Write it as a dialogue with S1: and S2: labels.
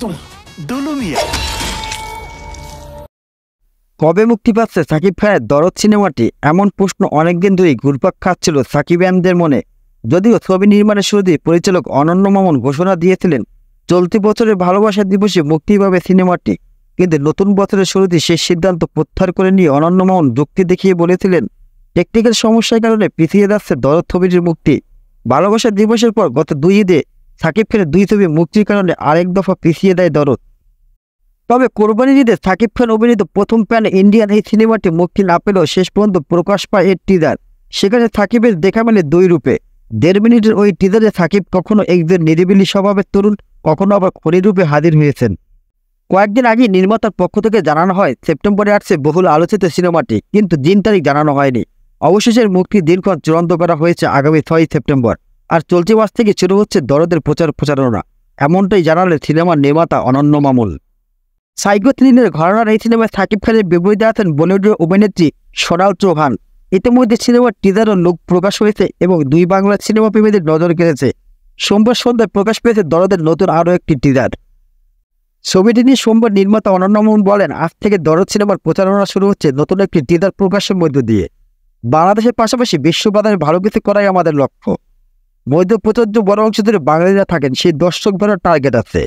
S1: तुम दोनों मियां।
S2: কবে মুক্তি পাচ্ছে সাকিব খানের দরদ সিনেমাটি? এমন প্রশ্ন অনেকদিন ধরেই ঘুরপাক খাচ্ছিল সাকিবিয়ানদের মনে। যদিও ছবি নির্মাণের শুরুতেই পরিচালক অনন্য মামুন ঘোষণা দিয়েছিলেন চলতি বছরের ভালোবাসা দিবসে মুক্তি পাবে সিনেমাটি, কিন্তু নতুন বছরের শুরুতেই সেই সিদ্ধান্ত প্রত্যাহার করে নিয়ে অনন্য মামুন যুক্তি দেখিয়ে বলেছিলেন টেকনিক্যাল সমস্যার কারণে পিছিয়ে যাচ্ছে দরদ ছবিটির মুক্তি। ভালোবাসা দিবসের পর গত 2 ঈদে সাকিব খানের 2 ছবি মুক্তির কারণে আরেক দফা পিছিয়ে দেয় দরদ। তবে কোরবানির ঈদে সাকিব খান অভিনীত প্রথম প্যান ইন্ডিয়ান এই সিনেমাটি মুক্তি না পেলেও শেষ পর্যন্ত প্রকাশ পায় এর টিজার। সেখানে সাকিবের দেখা মেলে 2 রূপে। 1.5 মিনিটের ওই টিজারে সাকিব কখনো একজন নিরিবিলি স্বভাবের তরুণ, কখনো আবার খনি রূপে হাজির হয়েছেন। কয়েকদিন আগে নির্মাতার পক্ষ থেকে জানানো হয় সেপ্টেম্বরে আসছে বহুল আলোচিত সিনেমাটি, কিন্তু দিন তারিখ জানানো হয়নি। অবশেষে মুক্তির দিনক্ষণ চূড়ান্ত করা হয়েছে আগামী 6 সেপ্টেম্বর। আর চলতি মাস থেকে শুরু হচ্ছে দরদের প্রচারণা। এমনটাই জানালেন সিনেমার নির্মাতা অনন্য মামুন। সাইকো থ্রিলার ঘরানার এই সিনেমায় সাকিব খানের বিপরীতে আছেন বলিউডের অভিনেত্রী সোনাল চৌহান। ইতিমধ্যে সিনেমার টিজার ও লুক প্রকাশ হয়েছে এবং 2 বাংলা সিনেমা প্রেমীদের নজর কেড়েছে। সোমবার সন্ধ্যায় প্রকাশ পেয়েছে দরদের নতুন আরও একটি টিজার। ছবিটি নিয়ে সোমবার নির্মাতা অনন্য মামুন বলেন, আজ থেকে দরদ সিনেমার প্রচারণা শুরু হচ্ছে নতুন একটি টিজার প্রকাশের মধ্য দিয়ে। বাংলাদেশের পাশাপাশি বিশ্ব বাজারে ভালো কিছু করাই আমাদের লক্ষ্য। মধ্যপ্রাচ্যের বড় অংশ ধরে বাঙালিরা থাকেন, সেই দর্শক ধরার টার্গেট আছে।